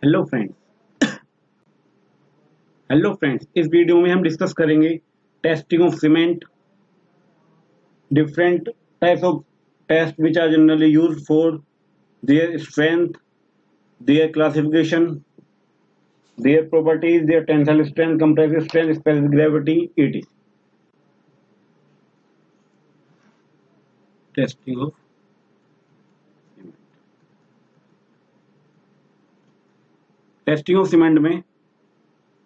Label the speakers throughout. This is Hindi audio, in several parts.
Speaker 1: Hello friends. हेलो फ्रेंड्स, इस वीडियो में हम डिस्कस करेंगे testing of cement, different types of test which are generally used for their strength, their classification, their properties, their tensile strength, compressive strength, specific gravity, etc. Testing of cement. Testing of cement में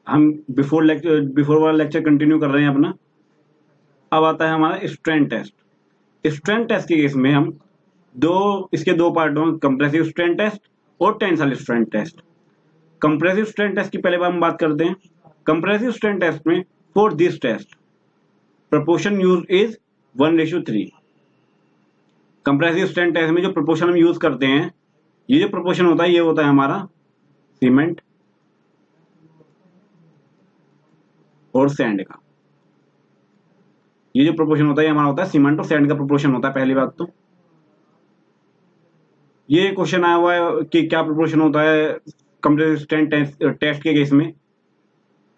Speaker 1: हम बिफोर वाला लेक्चर कंटिन्यू कर रहे हैं अपना। अब आता है हमारा स्ट्रेंथ टेस्ट। स्ट्रेंथ टेस्ट के केस में हम इसके दो पार्टों में कंप्रेसिव स्ट्रेंथ टेस्ट और tensile strength test. Compressive strength test की पहले हम बात करते हैं। कंप्रेसिव स्ट्रेंथ टेस्ट में for this test proportion use is 1:3। Compressive strength test में जो प्रपोर्शन हम यूज करते हैं, ये जो प्रपोर्शन होता है ये होता है हमारा सीमेंट और सैंड का। ये जो प्रोपोर्शन होता है हमारा होता है सीमेंट और सैंड का प्रोपोर्शन होता है। पहली बात तो ये क्वेश्चन आया हुआ है कि क्या प्रोपोर्शन होता है कंप्रेसिव स्ट्रेंथ टेस्ट के केस में।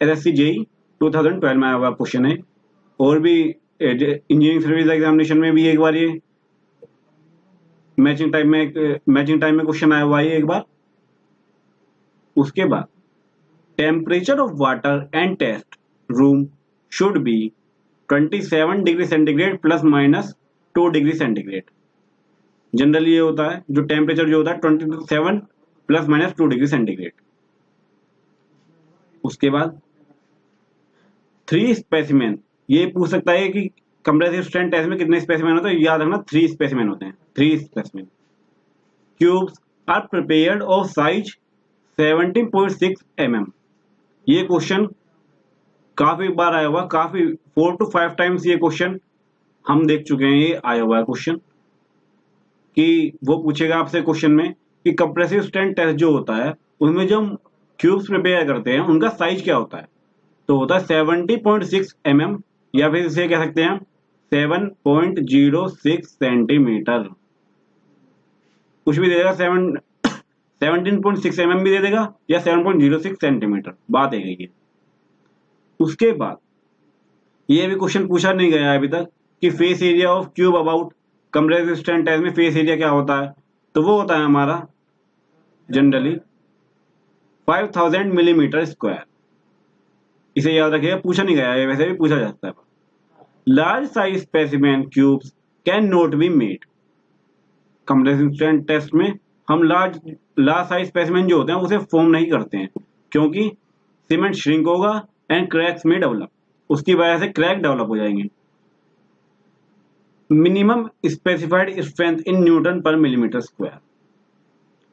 Speaker 1: एसएससी जेईई 2012 में आया हुआ क्वेश्चन है, और भी इंजीनियरिंग सर्विस एग्जामिनेशन में भी एक बार ये मैचिंग टाइम में क्वेश्चन आया हुआ है एक बार। उसके बाद temperature of water and test room should be 27 degree centigrade plus minus 2 degree centigrade. Generally ये होता है जो टेम्परेचर जो होता है 27 प्लस माइनस 2 डिग्री सेंटीग्रेड। उसके बाद 3 स्पेसिमेन, ये पूछ सकता है कि कंप्रेसिव स्ट्रेंथ टेस्ट में कितने स्पेसिमेन होते हैं। याद रखना 3 स्पेसिमेन होते हैं। 3 specimen cubes are prepared of size 17.6 mm। ये क्वेश्चन काफी बार आया हुआ, काफी 4 to 5 टाइम्स ये क्वेश्चन हम देख चुके हैं। ये आया हुआ है क्वेश्चन कि वो पूछेगा आपसे क्वेश्चन में कि कंप्रेसिव स्ट्रेंथ टेस्ट जो होता है उसमें जो हम क्यूब्स प्रिपेयर करते हैं उनका साइज क्या होता है। तो होता है 70.6 mm, या फिर इसे कह सकते हैं 7.06 सेंटीमीटर। कुछ भी दे देगा, 17.6 mm भी दे देगा या 7.06 सेंटीमीटर, बात है ये। उसके बाद ये भी क्वेश्चन पूछा नहीं गया है अभी तक कि face area of cube about compressive strength test में फेस एरिया क्या होता है। तो वो होता है हमारा जनरली 5000 मिलीमीटर स्क्वायर। इसे याद रखिएगा, पूछा नहीं गया है, वैसे भी पूछा जाता है। Large size specimen cubes can not be made. Compressive strength test में हम लार्ज साइज स्पेसिमेन जो होते हैं उसे फॉर्म नहीं करते हैं, क्योंकि सीमेंट श्रिंक होगा एंड क्रैक्स में डेवलप, उसकी वजह से क्रैक डेवलप हो जाएंगे। Minimum specified strength in newton पर मिलीमीटर स्क्वायर।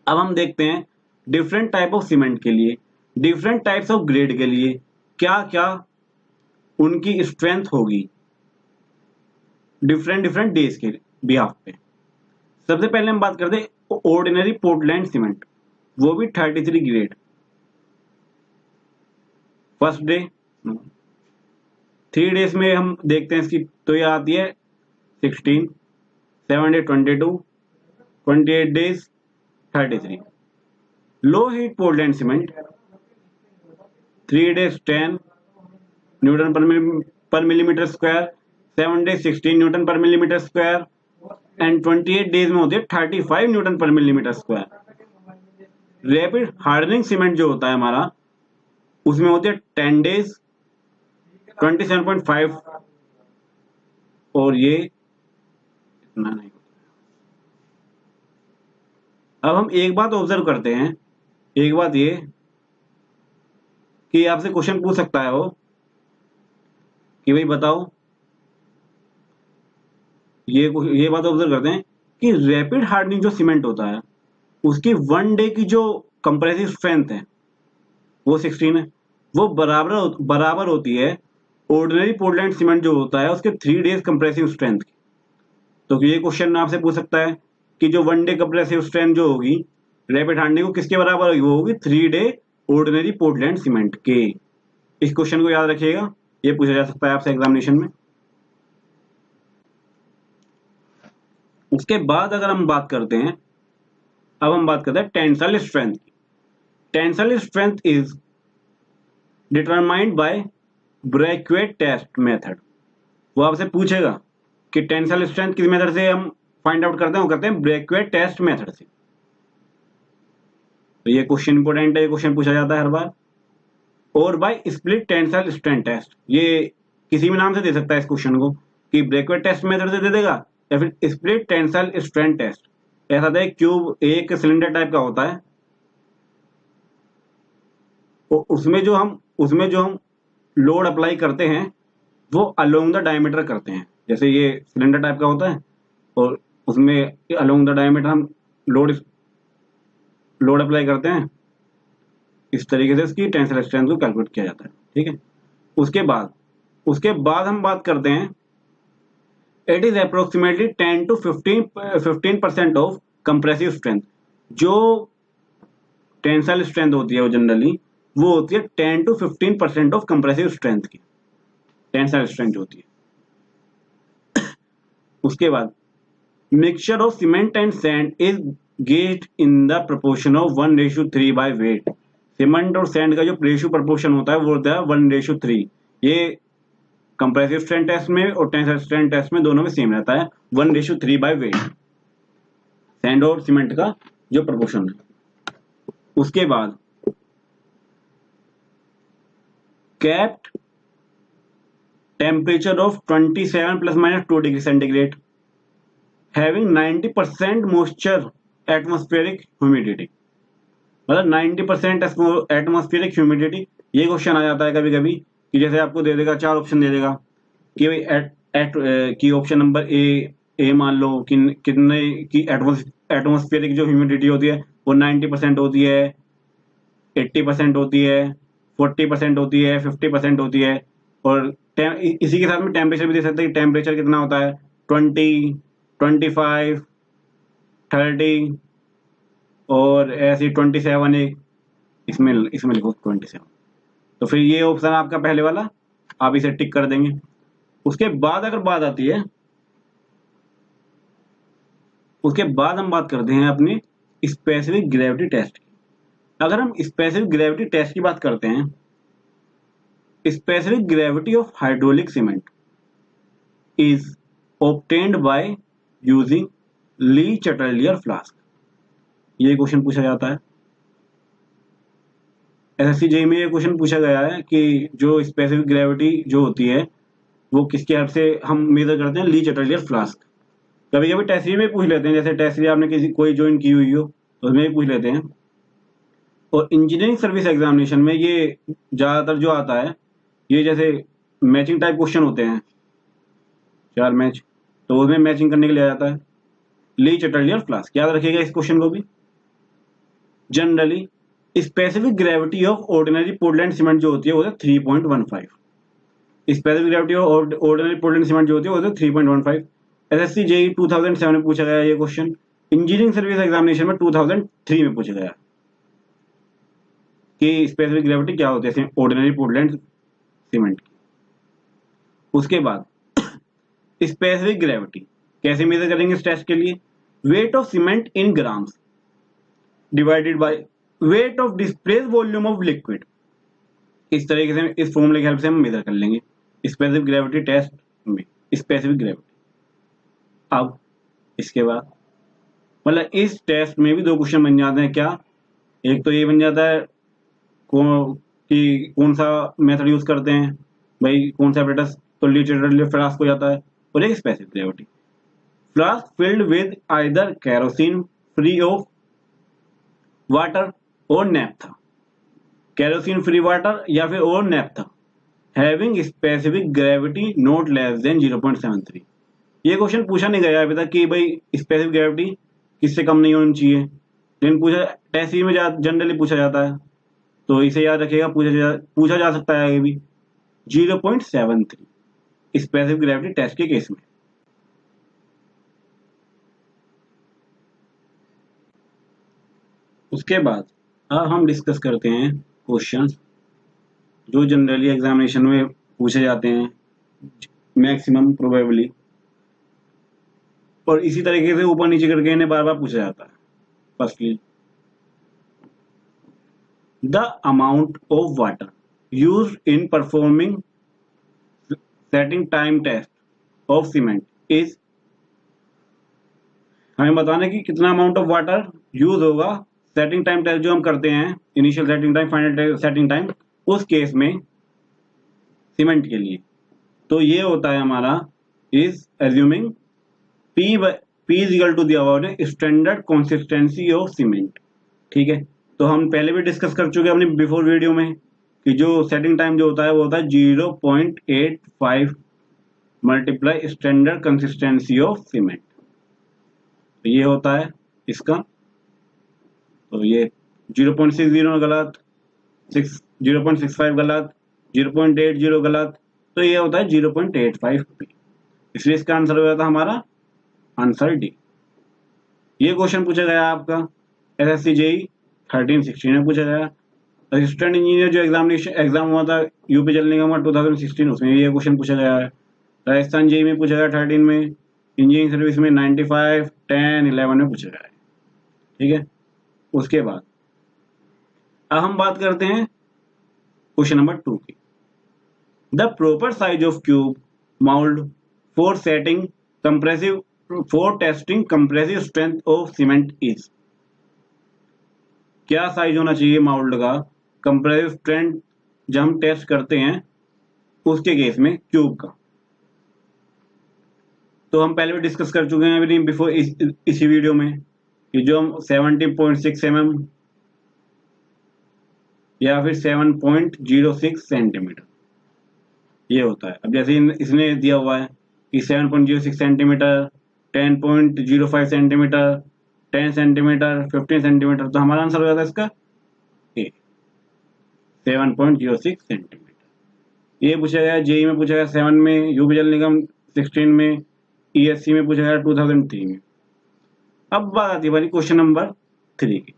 Speaker 1: अब हम देखते हैं डिफरेंट टाइप ऑफ सीमेंट के लिए, डिफरेंट टाइप्स ऑफ ग्रेड के लिए क्या क्या उनकी स्ट्रेंथ होगी डिफरेंट डेज के बिहाफ पे। सबसे पहले हम बात करते हैं ऑर्डिनरी पोर्टलैंड सीमेंट, वो भी 33 ग्रेड। फर्स्ट डे 3 डेज में हम देखते हैं इसकी, तो ये आती है 16, 7 day 22, 28 days 33। Low heat Portland cement 3 days 10 Newton पर मिलीमीटर स्क्वायर, 7 डेज 16 न्यूटन पर मिलीमीटर स्क्वायर एंड 28 डेज में होती है 35 न्यूटन पर millimetre square. Rapid hardening cement जो होता है हमारा उसमें होती है 10 डेज 27.5, और ये इतना नहीं। अब हम एक बात ऑब्जर्व करते हैं, एक बात ये कि आपसे क्वेश्चन पूछ सकता है वो कि भाई बताओ, ये बात ऑब्जर्व करते हैं कि रैपिड हार्डनिंग जो सीमेंट होता है उसकी 1 डे की जो कंप्रेसिव स्ट्रेंथ है वो 16 है, वो बराबर होती है ऑर्डिनरी पोर्टलैंड सीमेंट जो होता है उसके 3 डेज कंप्रेसिव स्ट्रेंथ की। तो ये क्वेश्चन आपसे पूछ सकता है कि जो 1 डे कंप्रेसिव स्ट्रेंथ जो होगी रैपिड हार्डनिंग को किसके बराबर होगी, वो होगी 3 डे ऑर्डिनरी पोर्टलैंड सीमेंट के। इस क्वेश्चन को याद रखिएगा, ये पूछा जा सकता है आपसे एग्जामिनेशन में। उसके बाद अगर हम बात करते हैं, अब हम बात करते हैं टेंसाइल स्ट्रेंथ की। Tensile strength is determined by bracket test method. वो आपसे पूछेगा कि टेंसाइल स्ट्रेंथ किस मेथड से हम फाइंड आउट करते हैं, वो करते हैं ब्रैकेट टेस्ट मेथड से। तो ये क्वेश्चन इंपॉर्टेंट है, ये क्वेश्चन पूछा जाता है हर बार। और by split tensile strength test, ये किसी भी नाम से दे सकता है इस क्वेश्चन को, कि ब्रैकेट टेस्ट मेथड से दे देगा या फिर स्प्लिट टेंसाइल स्ट्रेंथ टेस्ट। ऐसा था क्यूब एक सिलेंडर टाइप का होता है, तो उसमें जो हम लोड अप्लाई करते हैं वो अलोंग द डायमीटर करते हैं। जैसे ये सिलेंडर टाइप का होता है और उसमें अलोंग द डायमीटर हम लोड अप्लाई करते हैं। इस तरीके से इसकी टेंसाइल स्ट्रेंथ को कैलकुलेट किया जाता है। ठीक है, उसके बाद हम बात करते हैं, it is approximately 10 to 15% of compressive strength. जो टेंसाइल स्ट्रेंथ होती है वो जनरली वो होती है 10 to 15% ऑफ कंप्रेसिव स्ट्रेंथ की टेंसाइल स्ट्रेंथ होती है। उसके बाद mixture of cement and sand is gazed in the proportion of 1:3 by weight. Cement और सैंड का जो रेशियो प्रोपोर्शन होता है वो होता है 1:3। ये कंप्रेसिव स्ट्रेंथ टेस्ट में और टेंसाइल स्ट्रेंथ टेस्ट में दोनों में सेम रहता है, 1:3 बाय वेट, सैंड और सीमेंट का जो प्रोपोर्शन है। उसके बाद capped temperature of 27 ± 2 degree centigrade having 90% moisture atmospheric humidity. मतलब 90% एटमॉस्फेरिक ह्यूमिडिटी। ये क्वेश्चन आ जाता है कभी कभी कि जैसे आपको दे देगा, 4 ऑप्शन दे देगा कि भाई कि ऑप्शन नंबर ए मान लो कि कितने की एटमॉस्फेरिक जो ह्यूमिडिटी होती है वो 90% होती है, 80% होती है, 40% होती है, 50% होती है। और इसी के साथ में टेम्परेचर भी दे सकते हैं कि टेम्परेचर कितना होता है, 20, 25, 30 और ऐसे 27 एक इसमें लिखो 27। तो फिर ये ऑप्शन आपका पहले वाला, आप इसे टिक कर देंगे। उसके बाद अगर बात आती है, उसके बाद हम बात करते हैं अपने स्पेसिफिक ग्रेविटी टेस्ट की। अगर हम स्पेसिफिक ग्रेविटी टेस्ट की बात करते हैं, specific gravity of hydraulic cement is obtained by using Le Chatelier flask. ये क्वेश्चन पूछा जाता है एसएससी जेईई में। ये क्वेश्चन पूछा गया है कि जो स्पेसिफिक ग्रेविटी जो होती है वो किसके हेल्प से हम मेजर करते हैं, ली चटर्लियर फ्लास्क। कभी कभी टेस्ट सीरीज में पूछ लेते हैं, जैसे टेस्ट सीरीज आपने कोई ज्वाइन की हुई हो तो उसमें भी पूछ लेते हैं। और इंजीनियरिंग सर्विस एग्जामिनेशन में ये ज्यादातर जो आता है, ये जैसे मैचिंग टाइप क्वेश्चन होते हैं, 4 मैच, तो उसमें मैचिंग करने के लिए आ जाता है ली चटर्लियर फ्लास्क। याद रखिएगा इस क्वेश्चन को भी। Generally specific gravity of ordinary Portland cement जो होती है वो है 3.15। Specific gravity of ordinary Portland cement जो होती है वो है 3.15। एसएससी जेईई 2007 में पूछा गया ये क्वेश्चन। इंजीनियरिंग सर्विस एग्जामिनेशन में 2003 में पूछा गया कि स्पेसिफिक ग्रेविटी क्या होती है ऑर्डिनरी पोर्टलैंड सीमेंट की। उसके बाद स्पेसिफिक ग्रेविटी कैसे मेजर करेंगे इस टेस्ट के लिए, weight of cement in grams divided by weight of displace volume of liquid. इस तरीके से इस फॉर्मूले की हेल्प से हम मेजर कर लेंगे स्पेसिफिक ग्रेविटी टेस्ट में स्पेसिफिक ग्रेविटी। अब इसके बाद मतलब इस टेस्ट में भी 2 क्वेश्चन बन जाते हैं। क्या, एक तो ये बन जाता है कि कौन सा मेथड यूज करते हैं भाई, कौन सा एपरेटस, तो ली चटर्लियर फ्लास्क हो जाता है। और एक specific gravity, flask filled with either kerosene free of water और नेफ्था, केरोसिन फ्री वाटर या फिर और naphtha, having specific gravity not less than 0.73। ये क्वेश्चन पूछा नहीं गया अभी तक कि भाई स्पेसिफिक ग्रेविटी किससे कम नहीं होनी चाहिए, लेकिन टेस्ट सीरीज में जनरली पूछा जाता है, तो इसे याद रखिएगा। पूछा जा सकता है ये भी 0.73 स्पेसिफिक ग्रेविटी टेस्ट के केस में। उसके बाद अब हम डिस्कस करते हैं क्वेश्चंस जो जनरली एग्जामिनेशन में पूछे जाते हैं मैक्सिमम प्रोबेबली, और इसी तरीके से ऊपर नीचे करके इन्हें बार बार पूछा जाता है। Firstly the amount of water use in performing setting time test of cement is, हमें बताना है कि कितना अमाउंट ऑफ वाटर यूज होगा सेटिंग टाइम टेस्ट जो हम करते हैं, initial setting time, final setting time, उस केस में सीमेंट के लिए। तो ये होता है हमारा is assuming P is equal to दिया हुआ है स्टैंडर्ड कंसिस्टेंसी ऑफ सीमेंट। ठीक है, तो हम पहले भी डिस्कस कर चुके हैं अपनी बिफोर वीडियो में कि जो सेटिंग टाइम जो होता है वो होता है 0.85 multiply standard consistency of cement. तो ये होता है इसका, तो ये 0.60 गलत, 0.65 गलत, 0.80 गलत, तो ये होता है 0.85 इसलिए इसका आंसर हो जाता हमारा आंसर डी। ये क्वेश्चन पूछा गया आपका एसएससी जेई 13-16 में पूछा गया। असिस्टेंट इंजीनियर जो एग्जाम हुआ था यूपी जल निगम का 2016, उसमें ये क्वेश्चन पूछा गया है। राजस्थान जेई में पूछा गया 13 में, इंजीनियरिंग सर्विस में 95, 10, 11 में पूछा गया है। ठीक है, उसके बाद अब हम बात करते हैं क्वेश्चन नंबर 2 की। The proper size of cube mould for setting compressive for testing compressive strength of cement is, क्या साइज होना चाहिए माउल्ड का कंप्रेसिव स्ट्रेंथ जब हम टेस्ट करते हैं उसके केस में क्यूब का। तो हम पहले भी डिस्कस कर चुके हैं अभी बिफोर इसी वीडियो में कि जो हम 70.6 mm या फिर 7.06 सेंटीमीटर ये होता है। अब जैसे इसने दिया हुआ है कि 7.06 सेंटीमीटर, 10.05 सेंटीमीटर, 10 सेंटीमीटर, 15 सेंटीमीटर, तो हमारा आंसर हो जाता है इसका ए 7.06 सेंटीमीटर। ये पूछा गया जेई में, पूछा गया 7 में, यूपी जल निगम 16 में, ईएससी में पूछा गया 2003 में। अब बात आती है हमारी क्वेश्चन नंबर 3 की।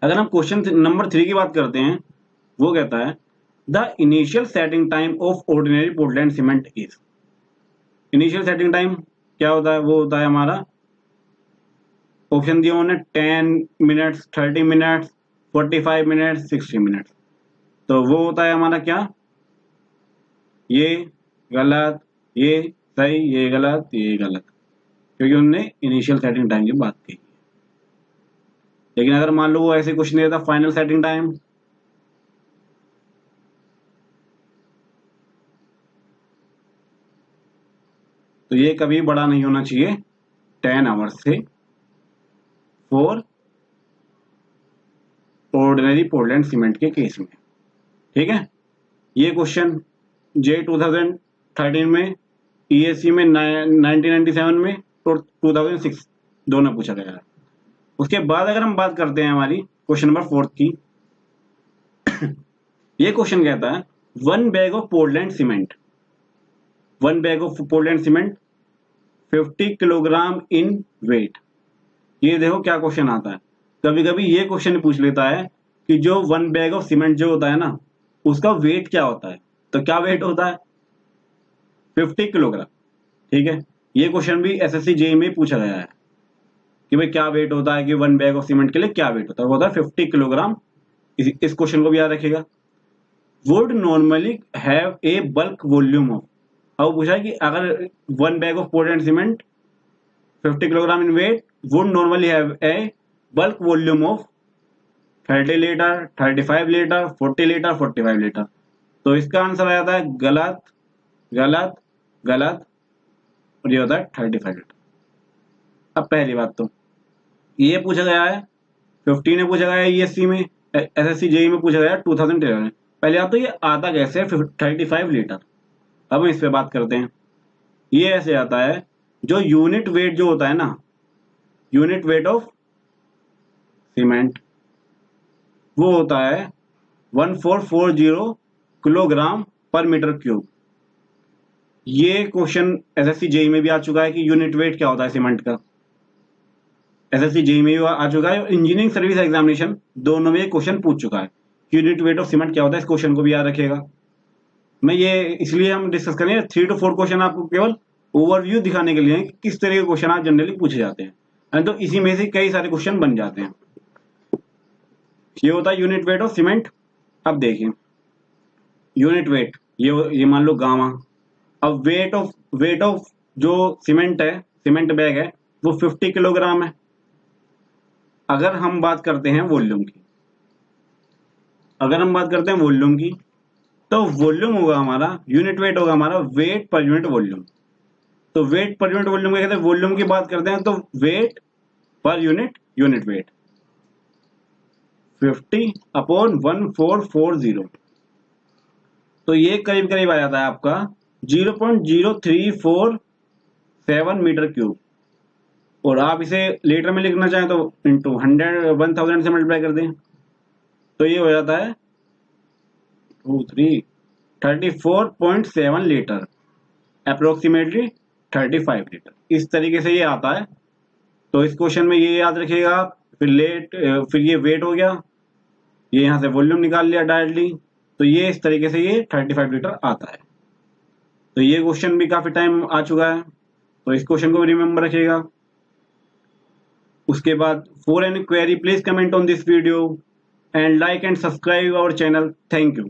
Speaker 1: अगर हम क्वेश्चन नंबर 3 की बात करते हैं, वो कहता है the initial setting time of ordinary Portland cement is. Initial setting time क्या होता है, वो होता है हमारा ऑप्शन दिया उन्होंने 10 मिनट्स, 30 मिनट्स, 45 मिनट्स, 60 मिनट्स। तो वो होता है हमारा क्या, ये गलत, ये सही, ये गलत, ये गलत, क्योंकि उन्होंने इनिशियल सेटिंग टाइम की बात की। लेकिन अगर मान लो वो ऐसे क्वेश्चन देता फाइनल सेटिंग टाइम, तो ये कभी बड़ा नहीं होना चाहिए 10 आवर्स से फॉर ऑर्डिनरी पोर्टलैंड सीमेंट के केस में। ठीक है, ये क्वेश्चन जे 2013 में, ईएससी में 1997 में और 2006 दोनों पूछा गया है। उसके बाद अगर हम बात करते हैं हमारी क्वेश्चन नंबर 4 की, ये क्वेश्चन कहता है 1 bag of Portland cement, 1 bag of Portland cement 50 kilogram in weight. ये देखो क्या क्वेश्चन आता है, कभी कभी ये क्वेश्चन पूछ लेता है कि जो 1 बैग ऑफ सीमेंट जो होता है ना, उसका वेट क्या होता है। तो क्या वेट होता है, 50 किलोग्राम। ठीक है, ये क्वेश्चन भी एसएससी जेईई में पूछा गया है कि भाई क्या वेट होता है, कि 1 बैग ऑफ सीमेंट के लिए क्या वेट होता है, वो होता है 50 किलोग्राम। इस क्वेश्चन को भी याद रखिएगा। Would normally have a bulk volume of, अब पूछा है कि अगर 1 bag of Portland cement 50 kilogram in weight would normally have a bulk volume of 30 litre, 35 litre, 40 litre, 45 litre. तो इसका आंसर आ जाता है गलत, गलत, गलत, और ये होता है 35 लीटर। अब पहली बात तो ये पूछा गया है 15 में पूछा गया है ईएससी में, एसएससी जेईई में पूछा गया है 2013 में। पहले बात तो ये आता कैसे है 35 लीटर। अब हम इस पे बात करते हैं। ये ऐसे आता है, जो यूनिट वेट जो होता है ना, यूनिट वेट ऑफ सीमेंट, वो होता है 1440 किलोग्राम पर मीटर क्यूब। ये क्वेश्चन एसएससी जेईई में भी आ चुका है कि यूनिट वेट क्या होता है सीमेंट का, एसएससी जेईई में भी आ चुका है, और इंजीनियरिंग सर्विस एग्जामिनेशन दोनों में ये क्वेश्चन पूछ चुका है यूनिट वेट ऑफ सीमेंट क्या होता है। इस क्वेश्चन को भी याद रखिएगा। मैं ये इसलिए हम डिस्कस करेंगे 3 to 4 क्वेश्चन आपको केवल ओवरव्यू दिखाने के लिए कि किस तरह के क्वेश्चन आज जनरली पूछे जाते हैं, तो इसी में से कई सारे क्वेश्चन बन जाते हैं। ये होता है यूनिट वेट ऑफ सीमेंट। अब देखिए यूनिट वेट, ये मान लो गामा। अब वेट ऑफ जो सीमेंट है, सीमेंट बैग है, वो 50 किलोग्राम है। अगर हम बात करते हैं वॉल्यूम की, तो वॉल्यूम होगा हमारा, यूनिट वेट होगा हमारा वेट पर यूनिट वॉल्यूम। तो वेट पर यूनिट वॉल्यूम क्या कहते हैं, वॉल्यूम की बात करते हैं तो वेट पर यूनिट वेट 50/1440। तो ये करीब करीब आ जाता है आपका 0.0347 मीटर क्यूब। और आप इसे लीटर में लिखना चाहें तो इंटू 1000 से मल्टीप्लाई कर दें, तो ये हो जाता है 34.7 लीटर, अप्रोक्सीमेटली 35 लीटर। इस तरीके से ये आता है। तो इस क्वेश्चन में ये याद रखिएगा। फिर ये वेट हो गया, ये यहाँ से वॉल्यूम निकाल लिया डायरेक्टली। तो ये इस तरीके से ये 35 लीटर आता है। तो ये क्वेश्चन भी काफी टाइम आ चुका है, तो इस क्वेश्चन को भी रिमेंबर रखिएगा। उसके बाद for any query please comment on this video and like and subscribe our channel. Thank you.